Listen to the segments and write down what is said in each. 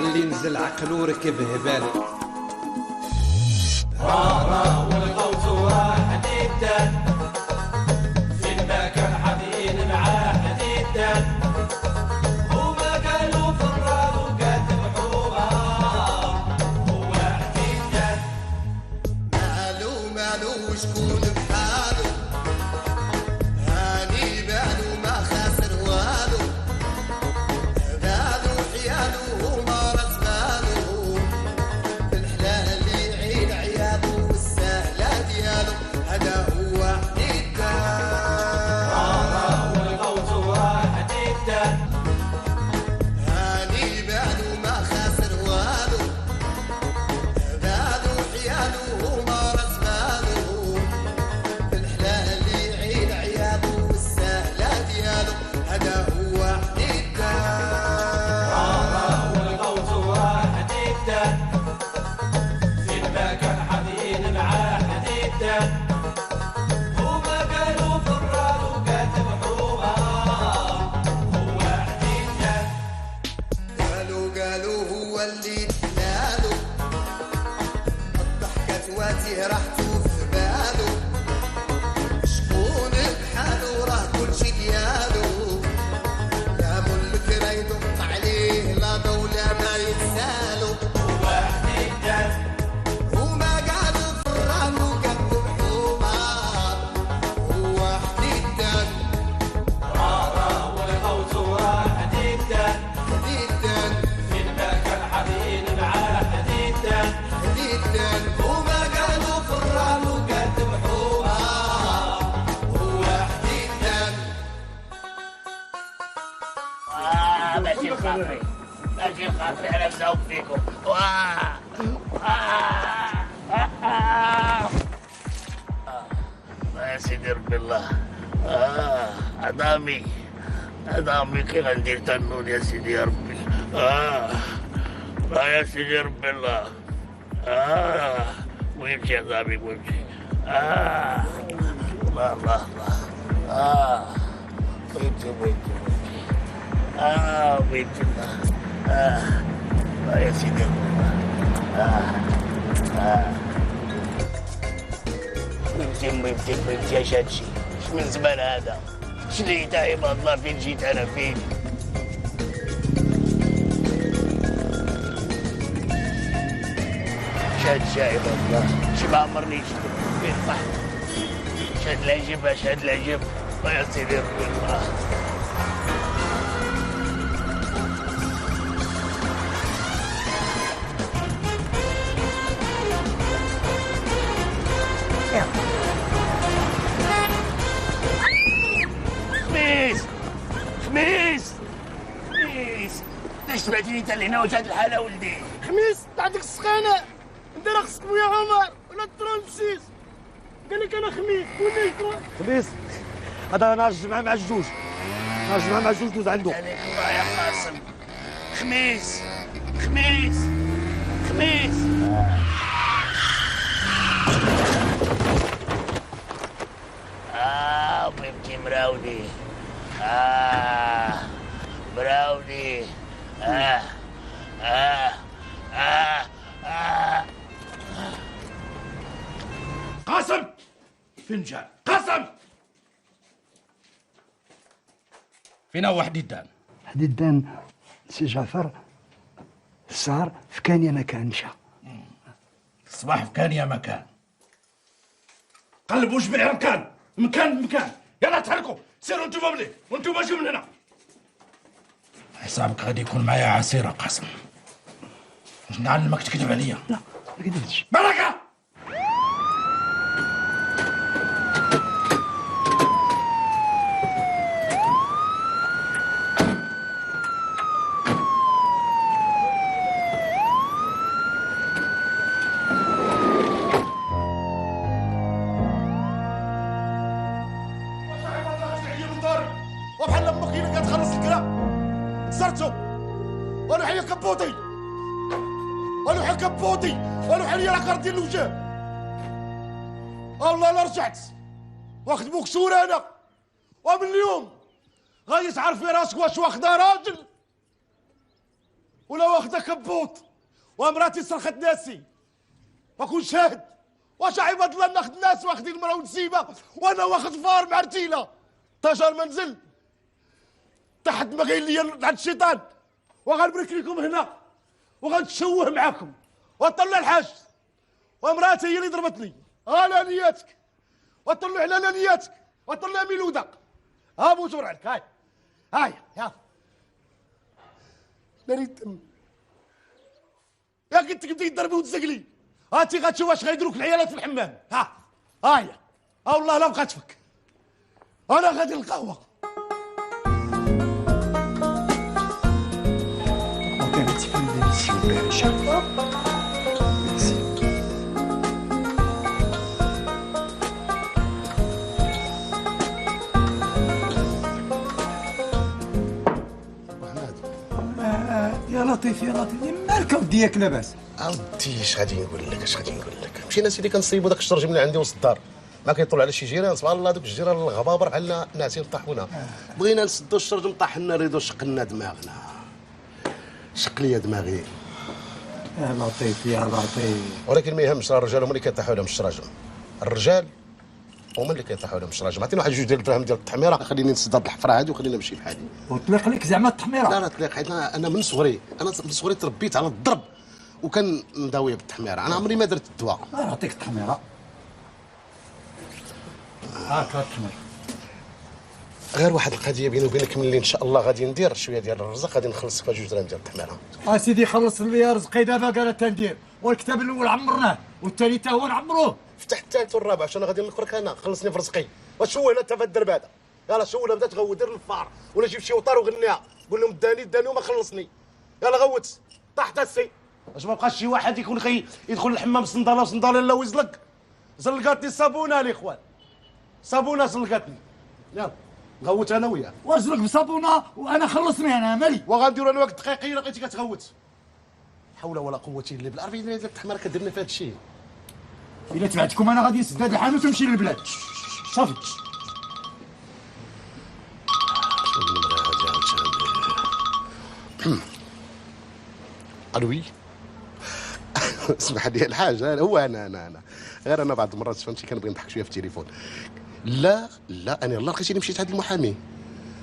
اللي نزل عقلو ركب هبال. والغوث راح جدا في المكان حاضين معاه جدا وما قالوا في الراب وكاتب حوبه هو جدا مالو شكون بحالو هاني مالو ما خاسر والو بالو حيالو وما راس بالو بالحلال اللي يعين عيالو والسهلة ديالو هذا هو جدا والغوث راح جدا هاني مالو ما خاسر والو بالو حيالو وما راس بالو بالحلال اللي يعين عيالو والسهلة ديالو هذا هو جدا والغوث راح جدا في المكان حاضين معاه جدا وما قالوا في الراب وكاتب حوبه هو جدا قالوا هو اللي دلالو الضحكة تواتيه راحته في بالو شكون بحالو راه كلشي ديالو لا ملك راه يدق عليه لا دولة ما يتسالو هو جدا وما قالوا في الرام وكتب حومة هو جدا والغوث راح جدا جدا في المكان حاضين معاه جدا جدا وما قالوا في الراب وكاتب حوبه هو جدا ماشي خاطري ماشي خاطري انا مزوق فيكم يا سيدي رب الله عظامي كيف ندير تنون يا سيدي يا ربي يا سيدي رب الله ويمشي عظامي ويمشي الله الله الله ويمشي بيت الله يا سيدي بيمتي يا شادشي ايش من زمان هذا شليت يا عباد الله فين جيت انا فين شادشي يا عباد الله شي ما عمرني شفت فين طحت شاد العجب شاد العجب يا سيدي ربي الله خميس ليش تبعتني انت اللي هنا وجهة الحالة ولدي؟ خميس عندك السخانة انت راه خصك يا عمر ولا ترانسيس قال لك انا خميس ولا يكون خميس هذا نهار الجمعة مع الجوج نهار الجمعة مع الجوج دوز عنده عليك الله يا قاسم خميس ويمكن مراودي براودي قاسم فنجان قاسم فينا واحد يدان حديدان سي جعفر السهر في كان يا مكان مشى الصباح في كان يا مكان قلبوا جميع ركان مكان يلا تحركوا سيروا انتم مبلي وانتم ماشي من هنا حسابك غادي يكون معايا عسيرة قاسم واش نعلمك تكذب عليا لا ما كذبتش بركة وبحال امك هي اللي كتخلص الكلام صرتو وانا حيا كبوطي وانا حاليا راه كاردين الوجه والله لا رجعت واخد بوك صورة انا ومن اليوم غادي تعرفي راسك واش واخده راجل ولا واخده كبوط ومراتي صرخت ناسي واكون شاهد. واش عباد الله ناخذ ناس واخدين المراه ونسيبها وانا واخد فار مع رتيله طاجر منزل تحت ما قايل لي عند الشيطان وغنبرك لكم هنا وغنتشوه معاكم وطلع الحاج ومراتي هي اللي ضربتني. على نياتك وطلع على نياتك وطلع ميلودك. ها بوزور عليك هاي يلا ناري الدم يا قلت لك بدي تضربي وتزقلي. هاتي غتشوف واش غيديروك العيالات في الحمام. هاي والله لا بقات تفك انا غادي للقهوه. يا لطيف يا لطيف مالك وديك لاباس؟ اودي اش غادي نقول لك مشينا سيدي كنصيبوا داك الشرج من عندي وسط الدار ما كيطلع على شي جيران سبحان الله دوك الجيران الغبابر بحالنا ناعسين طاحونا. بغينا نسدوا الشرج مطاحنا ريدو شقنا دماغنا. شق لي دماغي يا لطيف يا لطيف. ولكن ما يهمش راه الرجال هما اللي كيطيحوا لهم الشراجم. الرجال هما اللي كيطيحوا لهم الشراجم. عطيني واحد جوج ديال الدراهم ديال التحميره خليني نسد هاد الحفره هادي وخلينا نمشي بحالي. وطلق لك زعما التحميره؟ لا طلق حيت انا من صغري تربيت على الضرب وكان نداويه بالتحميره. انا عمري ما درت الدواء. نعطيك التحميره. هاك التحميره. غير واحد القضيه بيني وبينك ملي ان شاء الله غادي ندير شويه ديال الرزق غادي نخلصك فيها جوج دراهم ديال التحميره. سيدي خلص لي رزقي دابا قال تندير والكتاب الاول عمرناه والثاني تا هو نعمروه. فتح الثالث والرابع عشان غادي نخرك انا خلصني في رزقي. واش هو انت في الدرب هذا؟ يلا شو بدا تغوت دير الفار ولا جيب شي وطار وغنيها قول لهم داني وما خلصني. يلا غوت طاح السي. واش ما بقاش شي واحد يكون يدخل الحمام صنداله لا ويزلق. زلقاتني الصابونه الاخوان صابونه زلقاتني. يلا غوت انا وياه. وازلق بصابونه وانا خلصني انا مالي. وغنديروا انا وقت دقيقه لقيتي كتغوت. حول ولا قوه الا بالله. عرفتي ديال التحميره كديرنا في هذا الشيء. الا تبعتكم انا غادي نسد هاد الحانوت ونمشي للبلاد صافي. الوي اسمح لي الحاج هو انا غير انا بعض المرات فهمتي كنبغي نضحك شويه في التليفون. لا انا يلاه لقيتيني مشيت عند المحامي.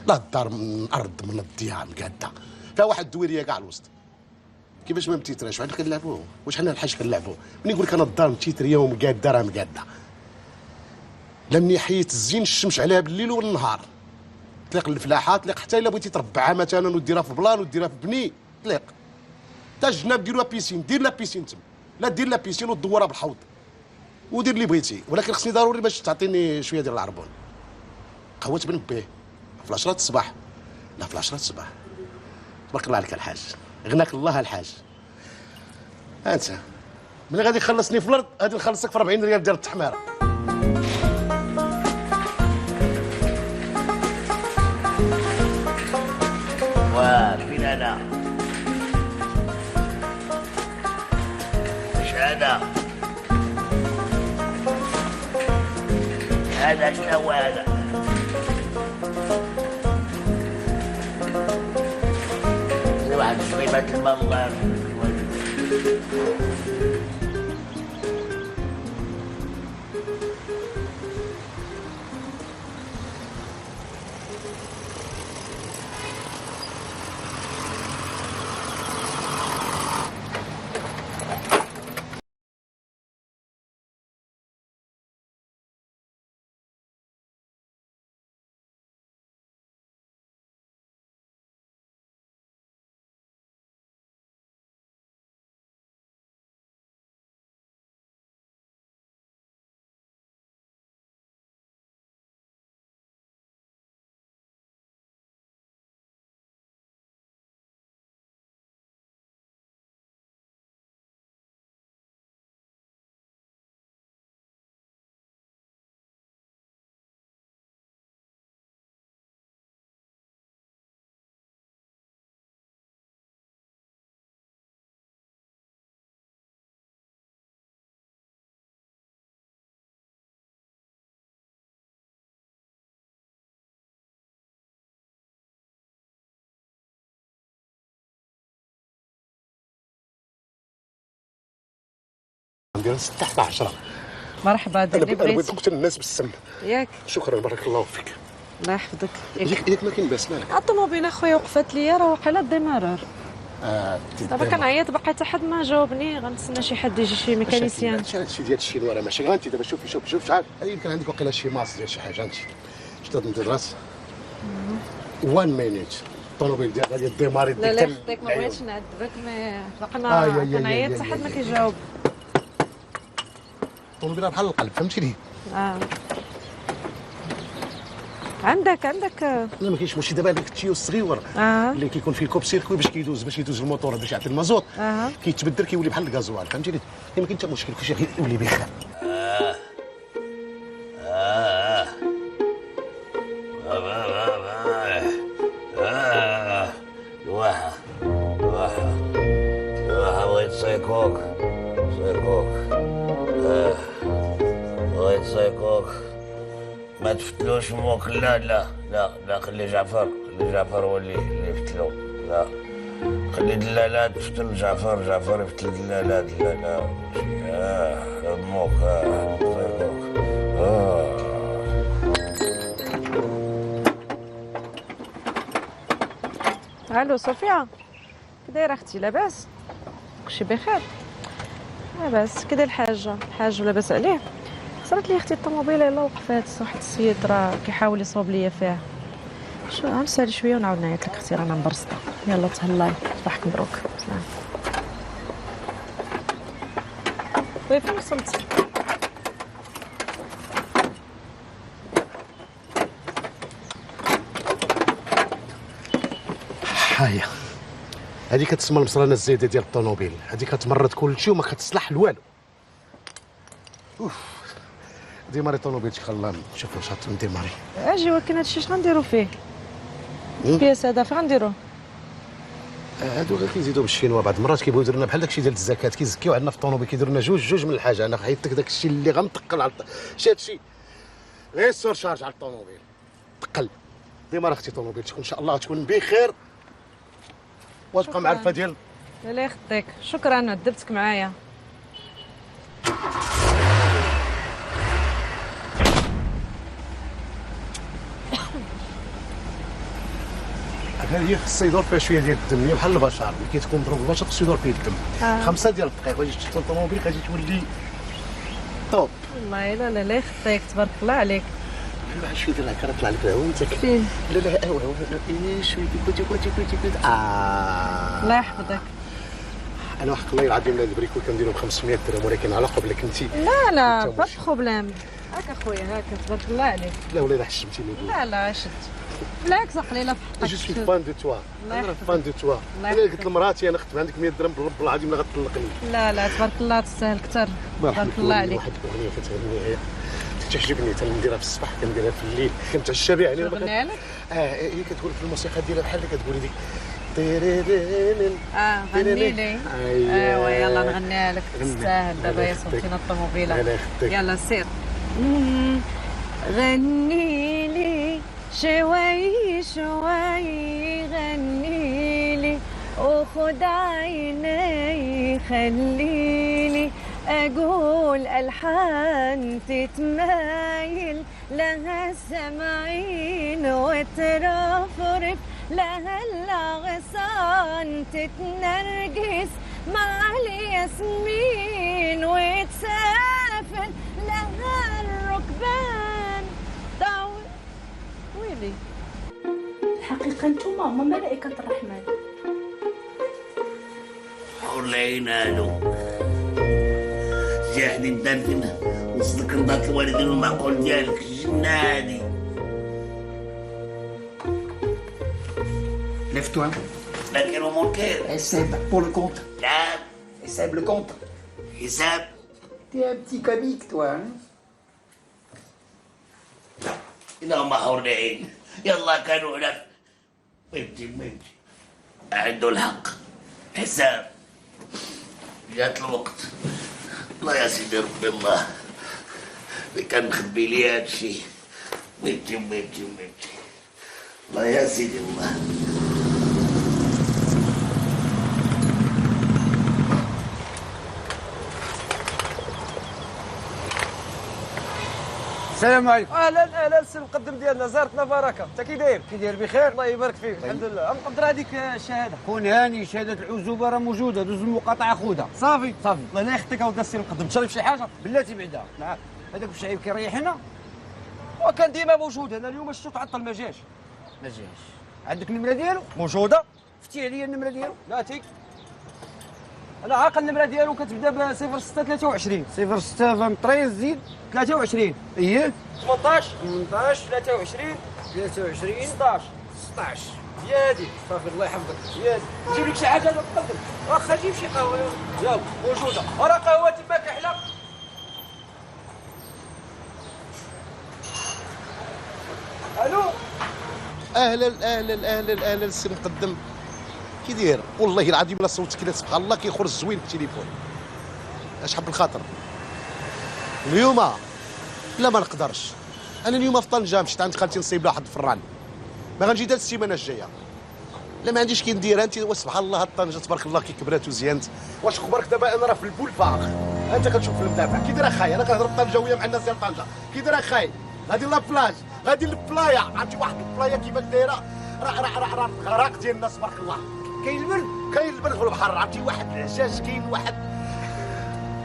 لا الدار من الارض من الضياع مقاده فيها واحد الدويريه كاع الوسط. كيفاش ما متيتراش واحد كنلعبوا واش حنا الحاج كنلعبوا. ملي نقول لك انا الدار متيتريه ومقاده راه مقاده. لا مني حيت الزين الشمس عليها بالليل والنهار. طلق الفلاحه طلق حتى الا بغيتي تربعها مثلا وديرها في بلان وديرها في بني طلق. تا الجناب ديروها بيسين دير لا بيسين تما لا دير لا بيسين ودورها بالحوض ودير اللي بغيتي. ولكن خصني ضروري باش تعطيني شويه ديال العربون. قهوه بن بيه في 10 الصباح. لا في 10 الصباح. تبارك الله عليك الحاج غناك الله الحاج. انت ملي غادي يخلصني في الارض غادي نخلصك في 40 ريال ديال التحميره. فين انا؟ ايش هذا شنو هذا؟ زي واحد شويبات المنظر. ندير 6 حتى 10. مرحبا دير اللي انا بغيت بغيتي نقتل الناس بالسم. ياك شكرا بارك الله فيك. الله يحفظك. ياك ما كاين باس مالك. الطوموبيل اخويا وقفات ليا راه واقيلا ديمارور. دابا كنعيط باقي حتى حد ما جاوبني، غنتسنى شي حد يجي شي ميكانيسيان. هادشي ديال الشينوا راه ماشي غير انت دابا شوفي شحال يمكن عندك واقيلا شي ماس ديال شي حاجه انت شتا ندير راس 1 مينيت الطوموبيل ديالك غادي ديماري لا لا يخطيك ما بغيتش نعذبك مي باقي ما كنعيط حتى حد ما كيجاوب. الطوموبيل بحال القلب فهمتيني. عندك لا ما كاينش ماشي دابا هذاك التيو الصغيور اللي كيكون فيه الكوب سيركوي باش يدوز الموتور باش يعطي المازوت كيتبدل كيولي بحال الغازوال فهمتيني. ما كاين حتى مشكل كلشي غيولي بخير. بغيت صيكوك بغيت صيكوك ما تفتلوش موك. لا خلي جعفر هو اللي يفتلو. لا خلي دلالات تفتل جعفر يفتل دلالات. لا موك صيكوك. الو صوفيا كي دايره اختي؟ لاباس؟ كلشي بخير؟ لاباس. كي داير الحاج لاباس عليه؟ صرات لي اختي الطوموبيل الا وقفات واحد السيد راه كيحاول يصوب ليا فيها. شو غنسالي شويه ونعاود نعيط لك اختي رانا مبرصطه. يلا تهلاي صباحك مبروك. وي فين وصلتي؟ هاهي هذه كتسمى المصرانه الزايده ديال الطوموبيل. هذه كتمرض كلشي وما كتصلح لوالو. ديماري طوموبيلتك خلا نشوف واش غنديماري. اجي ولكن هادشي اش غنديرو فيه؟ البياس هذا فين غنديروه؟ هادو غير كيزيدوا بالشينوا بعض المرات كيبغيو يديروا لنا بحال داكشي ديال الزكاه كيزكيو عندنا في الطوموبيل كيديروا لنا جوج من الحاجه. انا حيدتك داكشي اللي غنتقل على هادشي غير سور شارج على الطوموبيل تقل. ديمار اختي طوموبيلتك وان شاء الله غتكون بخير وتبقى معرفه ديال. لا يخطيك شكرا دبتك معايا. هذه خصها يدور فيها شويه ديال الدم بحال البشر ملي كيتكون مضروب البشر خصو يدور فيه الدم. 5 ديال الدقائق غادي تشتغل الطوموبيل غادي تولي طوب. والله لا يخطيك تبارك الله عليك. لا شويه ديال الهكا طلع لك هونتك. فين؟ لا ايوا شويه كوتي. الله يحفظك. انا واحد الله العظيم البريكول كنديرو ب 500 درهم ولكن على قبل كنتي. لا با بروبليم. هاكا خويا هاكا تبارك الله عليك. لا ولا حشمتيني. لا شد بالعكس قليله في حقك. جو سوي فان دو توا. انا فان دو توا. انا قلت لمراتي انا خدت عندك 100 درهم بالرب العظيم لا غتطلقني. لا تبارك الله تستاهل كثر. تبارك الله عليك. واحد الاغنيه كتغني تعجبني تنديرها في الصباح كنديرها في الليل كنتعشى بها يعني. غنيها لك؟ هي كتقول في الموسيقى ديالها بحال اللي كتقولي ديك غني لي. ايوا يلا نغنيها لك تستاهل. دابا يا صوتينا الطوموبيله يلا سير. غني لي شوي غني لي وخد عيني خليلي أقول ألحان تتمايل لها السمعين وترفرف لها الأغصان تتنرجس مع الياسمين وتسافر لها الركبان طاول. ويلي الحقيقة انتوما هما ملائكة الرحمن. حور العين هادو جاحدي ندندن وصلك رضات الوالدين والمعقول ديالك الجنة هادي. Lève-toi. لكن ومنكر. Essaie pour le compte. نعم. Essaie le compte. حساب. T'es un petit comique, toi, hein? اللهم حور العين. يلا كانوا هناك. بنتي عنده الحق. حساب. جات الوقت. الله يا سيدي ربي الله. اللي كان مخبي لي هادشي. بنتي الله يا سيدي الله. السلام عليكم. اهلا اهلا السي المقدم ديالنا زارتنا بركه. انت كي داير؟ كي داير بخير؟ الله يبارك فيك. الحمد لله. نقدر هذيك الشهاده. كون هاني شهاده العزوبه راه موجوده، دوز المقاطعه خذها. صافي الله لا يخطيك اولاد السي المقدم. تشرب شي حاجه؟ بلاتي بعدا. نعم. هذاك الشعيب كيريحنا وكان ديما موجود. انا اليوم شفتو تعطل ما جاش. ما جاش. عندك النمره ديالو؟ موجوده. فتي عليا النمره ديالو. بلاتي انا عاقل النمره ديالو كتبدا ب 0623 06 23 زيد 23 اييه 18 23 23 16 16 يا هادي. صافي الله يحفظك. يا هادي نجيب لك شي حاجه انا نقدم. واخا جيب شي قهوه يلا موجوده. ورا قهوه تما كحله. الو اهلا اهلا اهلا اهلا السي مقدم، كي داير؟ والله العظيم لا صوتك لا سبحان الله كيخرج زوين في التليفون. اش حب الخاطر اليوم؟ لا ما نقدرش. انا اليوم في طنجه مشيت عند خالتي نصيب لها واحد الفران، ما غنجي حتى السيمانه الجايه. لا ما عنديش كي ندير. انت وسبحان الله هاد طنجه تبارك الله كي كبرات وزينت. واش اخبارك دابا؟ انا راه في البولفار، انت كتشوف في المدافع. كي داير اخاي؟ انا كنهضر بالطنجاويه مع الناس ديال طنجه. كي داير اخاي؟ غادي لا بلاج، غادي للبلايا. عرفتي واحد البلايا كيفاش دايره؟ راه الغراق ديال الناس تبارك الله. كاين البرد، كاين البرد في البحر. عرفتي واحد العشاش، كاين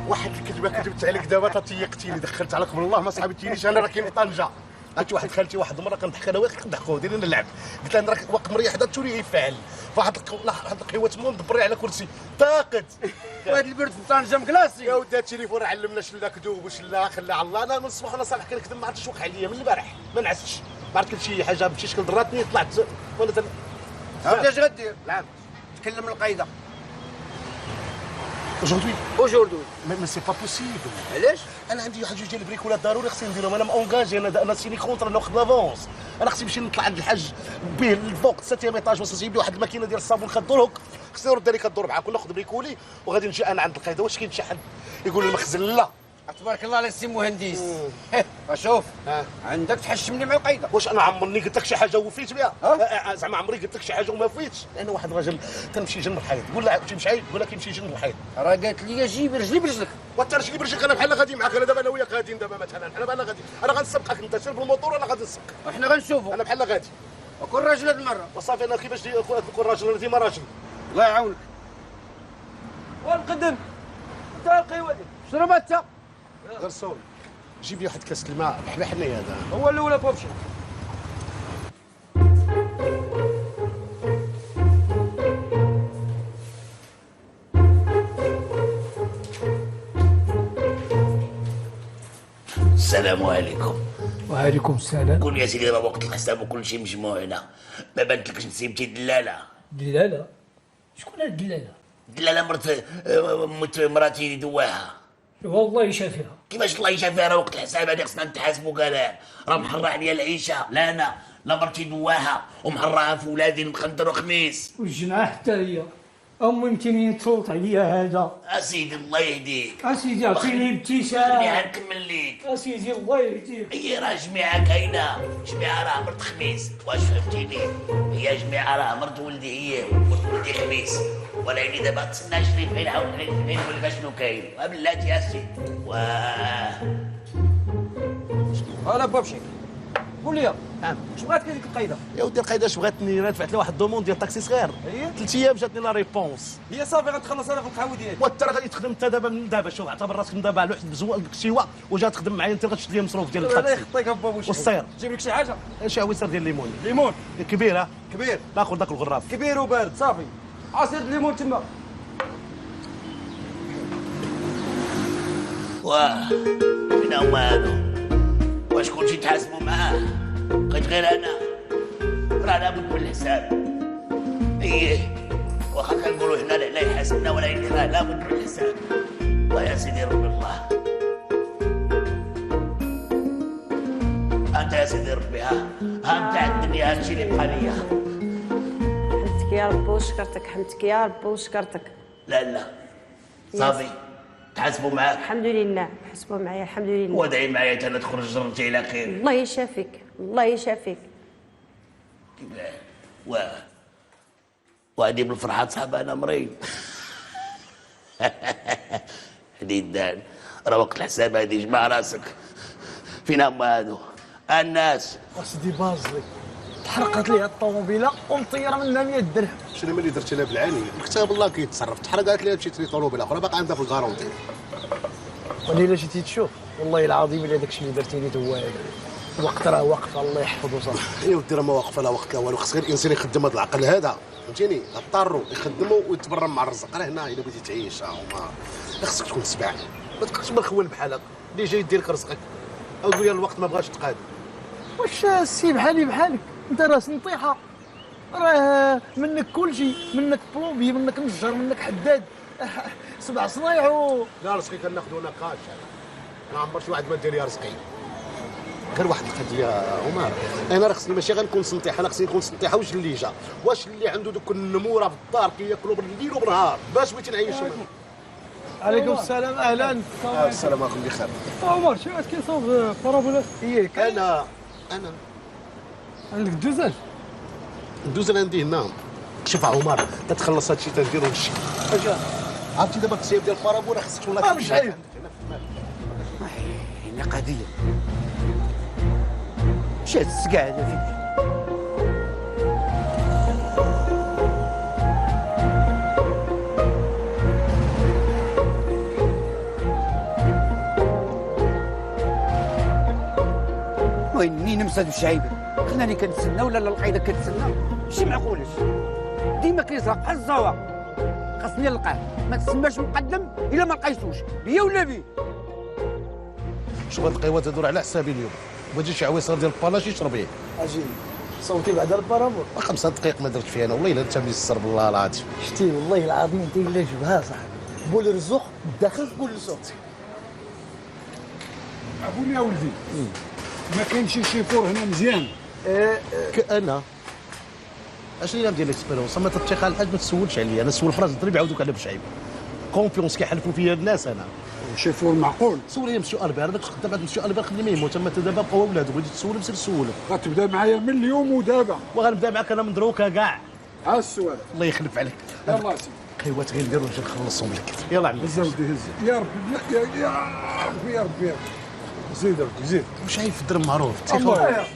واحد الكذبه كذبت عليك دابا تيقتيني. دخلت عليك بالله ما صحابتينيش. انا راه كاين في طنجه. عرفتي واحد خالتي واحد المره كنضحك انا وياك كنضحكوا دايرين اللعب. قلت لها راك وقت مريح حدا تولي يفعل فواحد القهوه تما مدبري على كرسي طاقت. وهاد البرد في طنجه مكلاسي. يا ودي التليفون علمنا شلا كذوب وشلا خلى على الله. انا من الصباح انا صالح كنكذب ما عرفتش وقع عليا من البارح ما نعستش. ما عرفت شي حاجه بشي شكل ضراتني طلعت وانا انت اش غدير؟ لعب تكلم القايده. Aujourd'hui mais c'est pas possible. علاش؟ انا عندي واحد جوج ديال البريكولات ضروري خصني نديرهم. انا مونجاجي. انا سيني كونتر. انا واخد لافونس. انا خصني نمشي نطلع عند الحاج به الفوق 7 ايطاج وصل يجيب لي واحد الماكينه ديال الصابون كدور خصني نرد عليك كدور معاك وناخذ بريكولي وغادي نمشي انا عند القايده. واش كاين شي حد يقول لي المخزن؟ لا تبارك الله على السي مهندس. شوف عندك تحشمني مع القايده. واش انا عمرني قلت لك شي حاجه وفيت بها؟ زعما عمري قلت لك شي حاجه وما فيتش؟ انا واحد الراجل كنمشي جنب الحيط. قول لها تمشي قول لها كيمشي جنب الحيط. راه قالت لي جيب رجلي برجلك. وانت رجلي برجلك. انا بحال غادي معاك. انا دابا انا وياك غاديين دابا مثلا. انا بحال غادي. انا غنسبقك انت سير بالموطور انا غادي نسبقك. احنا غنشوفوا. انا بحال غادي. وكون راجل هاد المره. وصافي انا كيفاش نكون راجل؟ انا ديما راجل. الله يعاونك. ونقدم انت القهوه دي شرب انت. غرسون جيب لي واحد كاس الماء بحال حنايا هذا. هو الاولى بوبشي. السلام عليكم. وعليكم السلام. قول يا سيدي راه وقت الحساب وكل شيء مجموع هنا. ما بانتلكش نسيبتي دلاله؟ دلالة؟ شكون هاد الدلالة؟ دلاله مرت مراتي اللي دواها. والله يشافيها. كيفاش الله يشافيها؟ راه وقت الحساب هذا خصنا نتحاسبوا كاع. راه محرة عليا العيشه. لا انا لا مرتي دواها ومحرها في ولادي المخندر وخميس. والجماعة حتى هي. أمي انت منين تصوت عليا هذا؟ اسيدي الله يهديك. اسيدي عطيني ابتسام. خليها نكمل ليك. اسيدي الله يهديك. هي راه جميعه كاينه. جميعه راه مرت خميس. واش فهمتيني؟ هي جميعه راه مرت ولدي هي ومرت ولدي خميس. ولكن دابا تسنى شريف فين عاود فين نقول لك شنو كاين. بلاتي يا سيدي. واه انا بوبشي قول لي اش بغات هذيك القايده؟ يا ودي القايده اش بغاتني؟ انا دفعت لها واحد الدوموند ديال طاكسي صغير. هي 3 ايام جاتني لا ريبونس. هي صافي غتخلص انا في القهوه ديالي. وانت راه غادي تخدم انت دابا من دابا. شوف اعتبر راسك من دابا على واحد السيوا وجات تخدم معايا. انت غتشد لي المصروف ديال الله الطاكسي يخطيك بابوش. والسير. جيب لك شي حاجه؟ شي عويصر ديال الليمون. ليمون كبير. ها كبير. ناخذ داك الغراف كبير وبارد. صافي عصير الليمون تما. واه فين هما هادو؟ واش كلشي تحاسبوا معاه؟ بقيت غير انا؟ راه لابد من الحساب. ايه واخا كنقولوا هنا لا يحاسبنا ولا راه لابد من الحساب. الله يا سيدي ربي الله. انت يا سيدي ربي ها نتاع الدنيا هادشي اللي بقى ليا. حمدتك يا ربي وشكرتك. حمدتك يا ربي وشكرتك. لا صافي تحاسبوا معاك. الحمد لله حسبوا معايا الحمد لله. وادعي معايا حتى تخرج جرتي على خير. الله يشافيك الله يشافيك. وهادي بالفرحة تصحاب انا مريض. حديدان راه وقت الحساب هادي جمع راسك فين هما هادو الناس؟ اسيدي بازلي تحرقت ليها الطوموبيله ومطيره منها 100 درهم. شنو ملي درت انا بالعاني كتاب الله كيتصرف تحرقات لي مشيت لي طوموبيله اخرى باقي عندها في الكارونتي. ولي الا جيتي تشوف والله العظيم الا داكشي اللي درتي لي هو الوقت راه واقف الله يحفظه صافي. يا ودي راه ما واقفه لا وقت لا والو، خص غير الانسان يخدم هذا العقل هذا فهمتيني، اضطروا يخدموا ويتبرم مع الرزق. راه هنا الا بغيتي تعيش وما خصك تكون سبع، ما تبقاش مخول بحالك اللي جاي يدير لك رزقك او تقول لي الوقت ما بغاش تقاد. واش السي بحالي بحالك انت راس نطيحه، راه منك كل شيء، منك بلومبي، منك نجار، منك حداد، 7 صنايع لا رزقي كناخذو انا كاش. ما عمر شي واحد ما دار لي رزقي، غير واحد القد لي عمر. انا راه خصني ماشي غنكون سنطيحه، انا خصني نكون سنطيحه واش اللي جا، واش اللي عنده دوك النموره في الدار كياكلوا بالليل وبالنهار باش بغيتي نعيشهم. عليكم السلام اهلا. السلام عليكم بخير. عمر شو عاد كيصاوب بارابولات؟ ياك انا عندك الدوزاج؟ ندوز عندي هنا. شوف عمر تتخلص هادشي تنديرو للشي. اجا عرفتي دابا التسيب ديال البارابولا خصك تكون لك مش عيب. هنا قضيه مشات السقعه فيك. ويني نمسد الشعيبه خلاني كنتسنى ولا القايده كتسنى ماشي معقولش. ديما كيزرق بحال الزوا، خاصني نلقاه ما تسماش مقدم الا ما لقيتوش بيا ولا بيه. شوف هاد القهوه تدور على حسابي اليوم، بغيتي شي عويصر ديال البلاش يشربيه. اجي صوتي بعد البارابول 5 دقائق ما درت فيها انا والله الا انت ميسر بالله العظيم. شتي والله العظيم انت الا جبها صاحبي بول الرزق داخل في بول الصوت. عفوني يا ولدي ما كاينش شي شيفور هنا مزيان؟ انا اشنو اللي ندير ليكسبيرونس؟ ما تتيقى الحاج ما تسولش عليا، انا نسول فراس الدرب يعاودوك على بشعيب. كونفيونس كيحلفوا فيا الناس. انا شيفور معقول؟ سول لي مسيو البير، داك خدام هذا مسيو البير خلي ما يموت، اما انت دابا بقاو ولادو بغيتي تسول سير سولو. غتبدا معايا من اليوم ودابا. وغنبدا معاك انا من دروكا كاع. ها السؤال. الله يخلف عليك. يلاه سي قهوات غير نديرو نجي نخلصهم لك. يلا عمي هز ولدي هز. يا ربي يا ربي يا ربي يا ربي. زيد ربي زيد. واش عايف الدرهم معروف؟ الله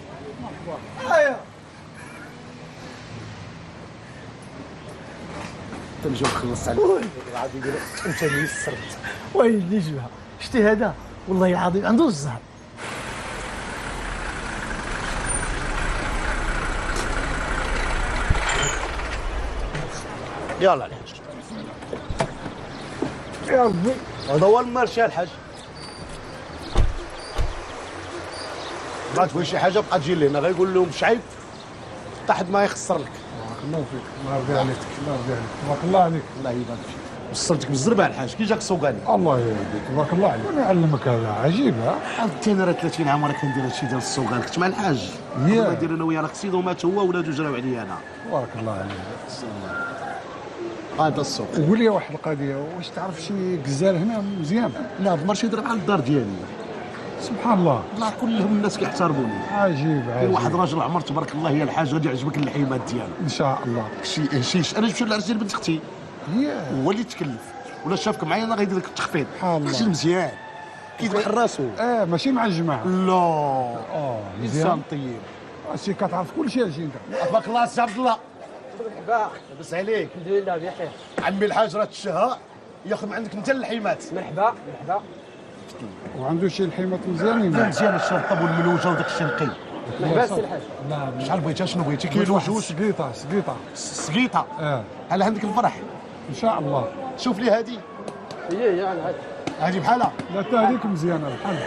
تنجو نخلص عليك. غادي يقول انت اللي سرت ويلي جبها. شتي هذا والله العظيم عنده الزهر. يلا الحاج. يا ربي هذا هو المارشي الحاج. بغات تقول شي حاجه بقى تجي لهنا غير يقول لهم شعيب طاحت ما يخسر لك. بارك الله فيك. الله يرضي عليك. الله يرضي عليك. تبارك الله عليك. الله يبارك فيك. وصلتك بالزربه الحاج كي جاك السوقاني. الله يهديك. تبارك الله عليك. وانا نعلمك هذا عجيب. ها عرفت انا راه 30 عام وانا كندير هادشي ديال السوقان، كنت مع الحاج. الله يدير انا وياه راه قصيدو مات هو ولادو جراو عليا انا. تبارك الله عليك. هذا السوق. قول لي واحد القضيه، واش تعرف شي غزال هنا مزيان؟ لا المرشي يضرب على الدار ديالي. سبحان الله. والله كلهم الناس كيحترموني. عجيب كاين واحد راجل عمر تبارك الله يا الحاج غادي يعجبك اللحيمات ديالو. ان شاء الله. شيش انا جبت لعرس ديال بنت اختي. هو اللي تكلف ولا شافك معايا انا غيدير لك التخفيض. راجل مزيان كيذبح راسو. ماشي مع الجماعه. لا مزيان. انسان طيب. سي كتعرف كل شيء هادشي انت. تبارك الله سي عبد الله. مرحبا. لاباس عليك؟ الحمد لله بخير. عمي الحاج راه تشهى ياخذ من عندك انت اللحيمات. مرحبا مرحبا. وعنده شي لحيمات مزيانين. مزيان الشرطب والملوجه وداك الشيء نقي. مرحبا سي الحاج. لا شحال بغيتها شنو بغيتي؟ كيلو جوج. سقيطه سقيطه. على عندك الفرح ان شاء الله. شوف لي هذه. هي على هذه بحالها. لا حتى هذيك مزيانه بحال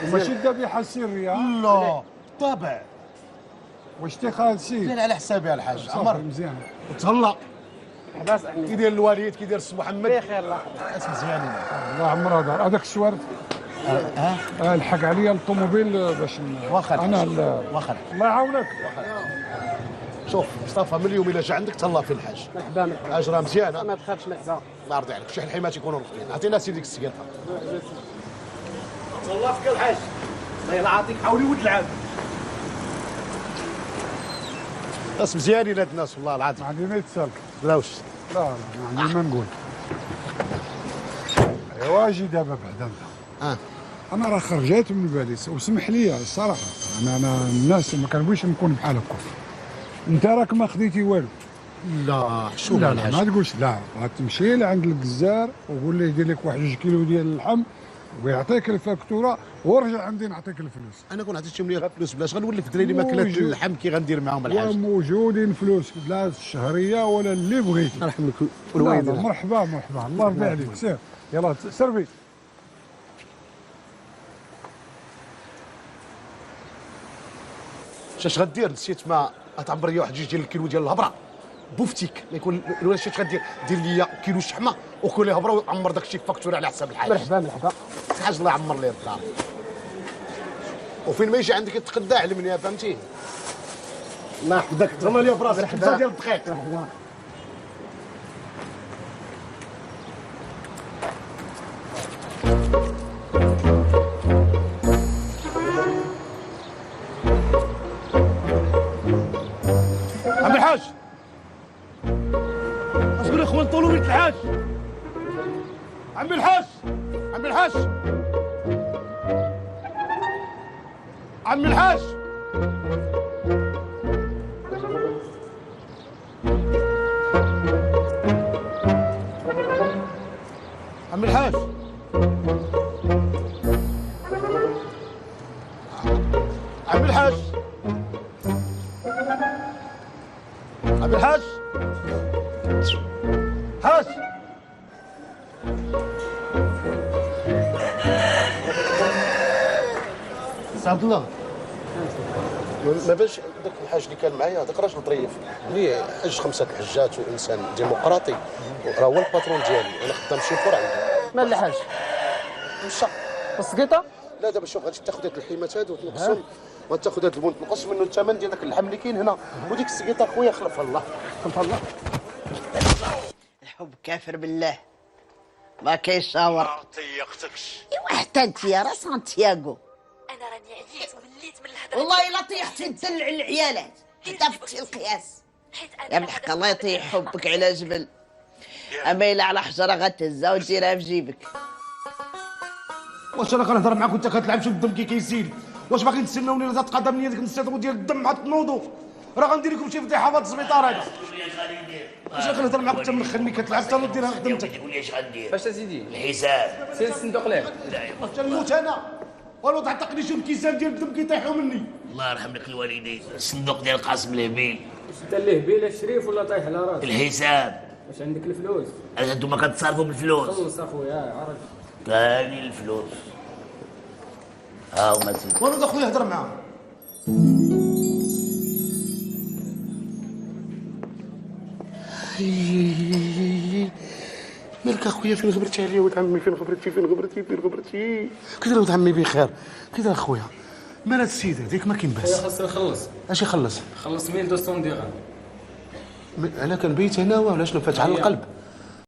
وماشي الذبيحه السريه. لا طابع. واش تيخال سي؟ دير على حسابي الحاج عمر. مزيان. وتهلا. لاباس عمي. كي داير الوليد كي داير السي محمد. بخير الله. اسم مزيانين. الله عمر هذاك السوارد. الحق عليا الطوموبيل باش واخا انا واخا الله يعاونك. شوف مصطفى من اليوم الا جا عندك تهلا في الحاج. مرحبا مرحبا. اجرها مزيانه. ما تخافش مرحبا. الله يرضي عليك. شي الحيمات يكونوا رخيصين. عطينا سيديك السقيطه. الله فيك الحاج. الله يعطيك حولي ولد العام. ناس مزيانين هاد الناس والله العظيم. ما عندي ما يتسالك. لا واش؟ لا ما عندي ما نقول. ايوا اجي دابا بعدا انت. انا راه خرجت من بالي وسمح لي الصراحه. انا الناس ما كنبغيش نكون بحال هكا. انت راك ما خديتي والو. لا شو لا ما تقولش لا، غتمشي لعند الجزار وقول ليه يدير لك واحد 2 كيلو ديال اللحم ويعطيك الفاكتوره ورجع عندي نعطيك الفلوس. انا كون عطيتهم لي غير فلوس بلاش غنولف الدراري ماكله اللحم كي غندير معاهم الحاج. وموجودين فلوس لا الشهريه ولا اللي بغيتي. الله يرحم لك الوالدين. مرحبا الله يرضي عليك. سير يلا سربي. اش غدير؟ نسيت ما غتعمر لي واحد 2 ديال الكيلو ديال الهبره بوفتيك. ما يكون ولا شي غدير دير لي كيلو شحمه وكل لي هبره وعمر داك الشيء فاكتوره على حساب الحاج. مرحبا الحاج الله يعمر لي الدار. وفين ما يجي عندك يتقدى علمني فهمتي. الله يحفظك تهلا لي براسك 5 ديال الدقيق. عم الحاج اصبر اخوان طولوا بيت الحاج. عم الحاج عم الحاج عم الحاج عم الحاج عم الحاج عم الحاج حاج عبد الله ما باش داك الحاج اللي كان معايا داك راجل ظريف اللي حج 5 حجات وانسان ديمقراطي راه هو الباترون ديالي. انا خدام شيفور عنده. مال الحاج مشى السقيطه. لا دابا شوف غادي تاخذ هاد الحيمات هادو وتنقصهم وتاخذ هاد البون تنقص منه الثمن ديال داك اللحم اللي كاين هنا وديك السقيطه خويا خلفها الله خلفها الله. الحب كافر بالله ما كيشاور. طيقتكش ايوا حتى انت يا راه سانتياغو. انا راني عييت ومليت من الهضره. والله الا طيحتي تدلع العيالات حتى فتي القياس. يا بالحق الله يطيح حبك على جبل. اما الا على حجره غتهزها وديرها في جيبك. واش انا كنهضر معاك وانت كتلعب شي الدم كي كيسيل؟ واش باغي تسناوني راه تقادمني هذيك النصيطه ديال الدم مع التنوضو؟ راه غندير لكم شي فضيحه في هذا السبيطار هذا. واش انا كنهضر معاك وانت منخني كتلعب حتى وديرها خدمتك. قول لي اش غندير؟ باش اسيدي الحساب سير الصندوق ليه. حتى نموت انا والو تعتقني شي الكيسان ديال الدم كيطيحوا مني. الله يرحم لك الوالدين. الصندوق ديال قاسم الهبيل. انت اللي هبيله الشريف ولا طايح على راسك؟ الحساب. واش عندك الفلوس؟ انتوما كتصرفوا بالفلوس. خلص اخويا عرف. كاين الفلوس. ها هما سيدي. والو اخويا هضر معاه. مالك اخويا فين غبرتي عليا ولد عمي؟ فين غبرتي كي داير ولد عمي بخير؟ كي داير اخويا؟ مال هاد السيد هذيك ما كاين باس. خاص نخلص. اش يخلص؟ خلص 1200 درهم. انا كنبيت هنا ولا شنو فاتح على القلب؟